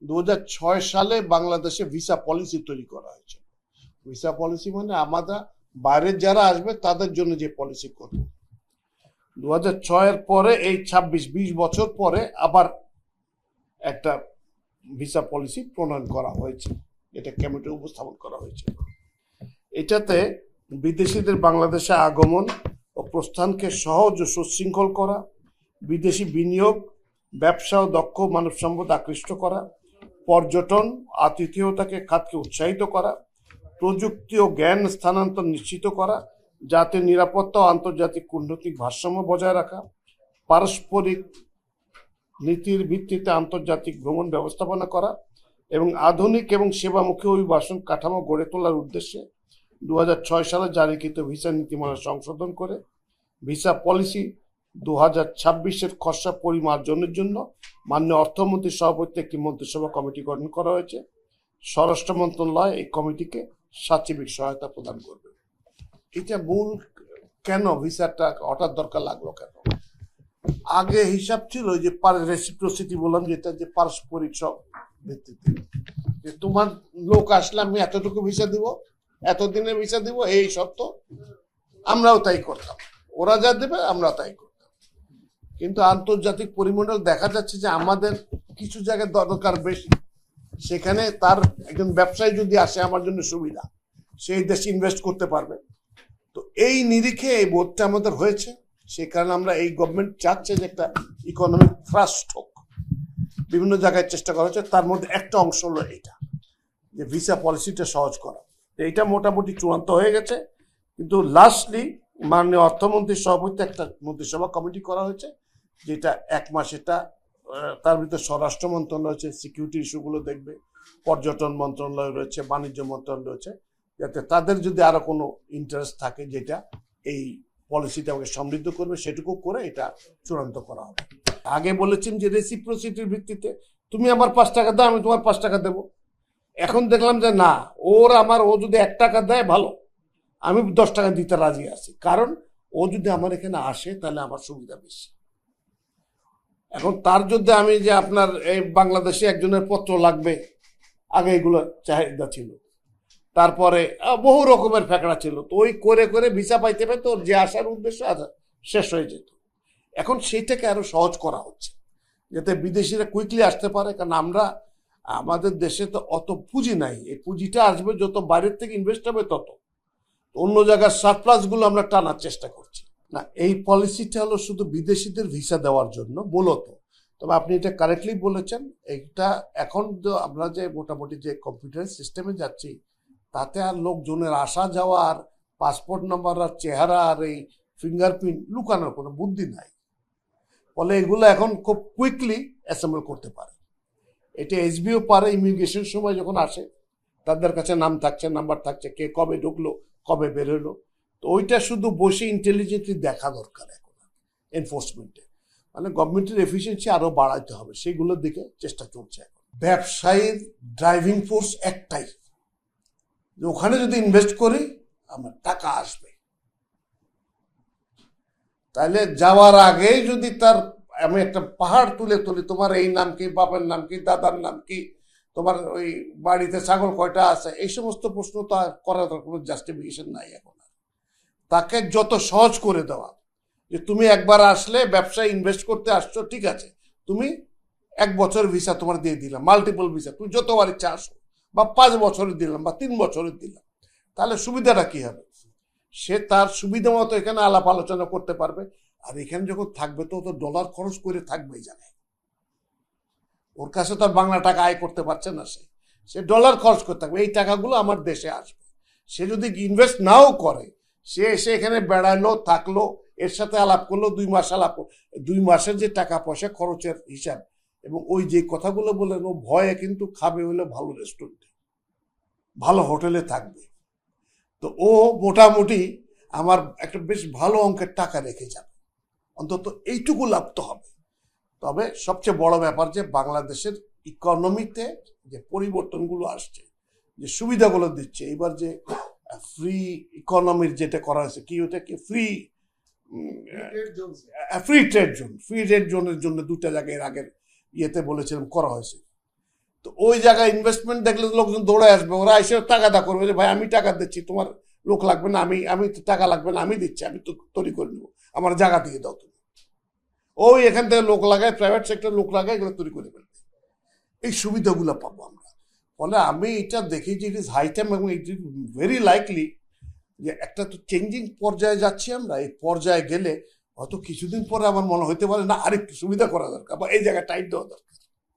2006 সালে বাংলাদেশে visa policy তৈরি করা হয়েছে। ভিসা পলিসি মানে আমরা বাইরের যারা আসবে তাদের জন্য যে পলিসি করব। 2006-এর পরে এই 26-20 বছর পরে আবার একটা ভিসা পলিসি প্রণয়ন করা হয়েছে, এটা ক্যাবিনেটে উপস্থাপন করা হয়েছে। এটাতে বিদেশিদের বাংলাদেশে আগমন ও প্রস্থানকে সহজ ও সুশৃঙ্খল করা, বিদেশি বিনিয়োগ, ব্যবসা ও দক্ষ মানব সম্পদ আকৃষ্ট করা, পর্যটন আতিথেয়তাকে খাতকে উৎসাহিত করা, প্রযুক্তি ও জ্ঞান স্থানান্তর নিশ্চিত করা, জাতীয় নিরাপত্তা ও আন্তর্জাতিক কূটনৈতিক ভারসাম্য বজায় রাখা, পারস্পরিক নীতির ভিত্তিতে আন্তর্জাতিক ভ্রমণ ব্যবস্থাপনা করা এবং আধুনিক এবং সেবামুখী অভিবাসন কাঠামো গড়ে তোলার উদ্দেশ্যে 2006 সালে জারিকৃত ভিসা নীতিমালা সংশোধন করে ভিসা পলিসি 2026-এর খসড়া পরিমার্জনের জন্য মাননীয় অর্থমন্ত্রীর সভাপতিত্বে একটি মন্ত্রিসভা কমিটি গঠন করা হয়েছে। স্বরাষ্ট্র মন্ত্রণালয় এই কমিটিকে সার্বিক সহায়তা প্রদান করবে। এটা মূল কেন ভিসাটা হঠাৎ দরকার লাগলো কেন? আগে হিসাব ছিল যে রেসিপ্রোসিটি বললাম, যেটা যে পারস্পরিক সব ভিত্তিতে, যে তোমার লোক আসলে আমি এতটুকু ভিসা দিব, এতদিনের ভিসা দিব, এই শর্ত, আমরাও তাই করতাম, ওরা যা দেবে আমরা তাই করতাম। কিন্তু আন্তর্জাতিক পরিমণ্ডল দেখা যাচ্ছে যে আমাদের কিছু জায়গায় দরকার বেশি, সেখানে তার একজন ব্যবসায়ী যদি আসে আমার জন্য সুবিধা, সেই দেশে ইনভেস্ট করতে পারবে। তো এই নিরিখে এই বোর্ডটা আমাদের হয়েছে। সেই কারণে আমরা এই গভর্নমেন্ট চাচ্ছে যে একটা ইকোনমিক থ্রাস্ট হোক, বিভিন্ন জায়গায় চেষ্টা করা হচ্ছে। তার মধ্যে একটা অংশ হলো এইটা, যে ভিসা পলিসিটা সহজ করা। এইটা মোটামুটি চূড়ান্ত হয়ে গেছে, কিন্তু লাস্টলি মাননীয় অর্থমন্ত্রীর সভাপতিত্বে একটা মন্ত্রিসভা কমিটি করা হয়েছে, যেটা 1 মাস, এটা তার ভিতরে স্বরাষ্ট্র মন্ত্রণালয় রয়েছে, সিকিউরিটি ইস্যুগুলো দেখবে, পর্যটন মন্ত্রণালয় রয়েছে, বাণিজ্য মন্ত্রণালয় রয়েছে, যাতে তাদের যদি আরো কোনো ইন্টারেস্ট থাকে যেটা এই পলিসিটাকে সমৃদ্ধ করবে, সেটুকু করে এটা চূড়ান্ত করা হবে। আগে বলেছেন যে রেসিপ্রোসিটির ভিত্তিতে তুমি আমার 5 টাকা দাও, আমি তোমার 5 টাকা দেবো। এখন দেখলাম যে না, ও যদি 1 টাকা দেয় ভালো, আমি 10 টাকা দিতে রাজি আছি, কারণ ও যদি আমার এখানে আসে তাহলে আমার সুবিধা বেশি। এখন তার যদি আমি যে আপনার এই বাংলাদেশে একজনের পত্র লাগবে, আগে এগুলো চাহিদা ছিল, তারপরে বহু রকমের ফ্যাকড়া ছিল, তো ওই করে করে ভিসা পাইতে পাইতে ওর যে আসার উদ্দেশ্য শেষ হয়ে যেত। এখন সেইটাকে আরো সহজ করা হচ্ছে যাতে বিদেশিরা কুইকলি আসতে পারে, কারণ আমাদের দেশে তো অত পুঁজি নাই, এই পুঁজিটা আসবে যত বাইরের থেকে ইনভেস্ট হবে তত, অন্য জায়গার সারপ্লাস গুলো আমরা টানার চেষ্টা করছি না। এই পলিসিটা হলো শুধু বিদেশিদের ভিসা দেওয়ার জন্য মূলত। তবে আপনি এটা কারেক্টলি বলেছেন, এইটা এখন আমরা যে মোটামুটি যে কম্পিউটার সিস্টেমে যাচ্ছি, তাতে আর লোকজনের আসা যাওয়া আর পাসপোর্ট নাম্বার আর চেহারা আর এই ফিঙ্গারপ্রিন্ট লুকানোর কোনো বুদ্ধি নাই, ফলে এগুলো এখন খুব কুইকলি অ্যাসেম্বল করতে পারে। এটা এসবিও পারে, ইমিগ্রেশন সময় যখন আসে তাদের কাছে নাম থাকছে, নাম্বার থাকছে, কে কবে ঢুকলো কবে বেরোলো, তো ওইটা শুধু বসে ইন্টেলিজেন্টলি দেখা দরকার এখন এনফোর্সমেন্টে। মানে গভর্নমেন্টের এফিসিয়েন্সি আরো বাড়াইতে হবে, সেইগুলোর দিকে চেষ্টা চলছে এখন। ব্যবসায়ীর ড্রাইভিং ফোর্স একটাই, যে ওখানে যদি ইনভেস্ট করি আমার টাকা আসবে, তাহলে যাওয়ার আগে যদি আমি একটা পাহাড় তুলে তুলি, তোমার এই নাম কি, বাপের নাম কি, দাদার নাম কি, তোমার ওই বাড়িতে ছাগল কয়টা আছে, এই সমস্ত প্রশ্ন তো আর করার কোনো জাস্টিফিকেশন নাই এখন। তাকে যত সহজ করে দেওয়া, যে তুমি একবার আসলে ব্যবসায় ইনভেস্ট করতে আসছো, ঠিক আছে, তুমি 1 বছর ভিসা তোমার দিয়ে দিলাম, মাল্টিপল ভিসা, তুমি যতবার ইচ্ছা আসো, বা 5 বছরের দিলাম বা 3 বছরের দিলাম, তাহলে সুবিধাটা কি হবে? সে তার সুবিধা মতো এখানে আলাপ আলোচনা করতে পারবে। আর এখানে যখন থাকবে তো ডলার খরচ করে থাকবেই, জানে ওর কাছে তো আর বাংলা টাকা আয় করতে পারছে না, সে ডলার খরচ করতে থাকবে, এই টাকাগুলো আমার দেশে আসবে। সে যদি ইনভেস্ট নাও করে, সে এসে এখানে বেড়ালো, থাকলো, এর সাথে আলাপ করলো, 2 মাস আলাপ, 2 মাসের যে টাকা পয়সা খরচের হিসাব, এবং ওই যে কথাগুলো বললেন, ও ভয়ে কিন্তু খাবে হইলো ভালো রেস্টুরেন্টে, ভালো হোটেলে থাকবে, তো ও মোটামুটি আমার একটা বেশ ভালো অঙ্কের টাকা রেখে যাবে, অন্তত এইটুকু লাভ তো হবে। তবে সবচেয়ে বড় ব্যাপার যে বাংলাদেশের ইকোনমিতে যে পরিবর্তনগুলো আসছে, যে সুবিধাগুলো দিচ্ছে, এবার যে ফ্রি ইকোনমির যেটা করা হয়েছে, কি ওটা কি free trade zone, free trade জোনের জন্য 2টা জায়গায় আগের ইয়েতে বলেছিলাম করা হয়েছে। তো ওই জায়গায় ইনভেস্টমেন্ট দেখলে লোকজন দৌড়ে আসবে, ওরা এসে টাকা দা করবে যে ভাই আমি টাকা দিচ্ছি, তোমার লোক লাগবে না, আমি আমি টাকা লাগবে না, আমি দিচ্ছি, আমি তো তৈরি করে নেবো, আমার জায়গা দিয়ে দাও তুমি। ওই এখান থেকে লোক লাগায়, প্রাইভেট সেক্টর লোক লাগায়, এগুলো তৈরি করে ফেলবে। এই সুবিধাগুলো পাবো আমরা। ফলে আমি এটা দেখি যে ইট ইজ হাই টাইম, এবং ইট ইজ ভেরি লাইকলি যে একটা তো চেঞ্জিং পর্যায়ে যাচ্ছি আমরা। এই পর্যায়ে গেলে হয়তো কিছুদিন পরে আমার মনে হইতে পারে না আরেকটু সুবিধা করা দরকার, বা এই জায়গায় টাইট দেওয়া দরকার।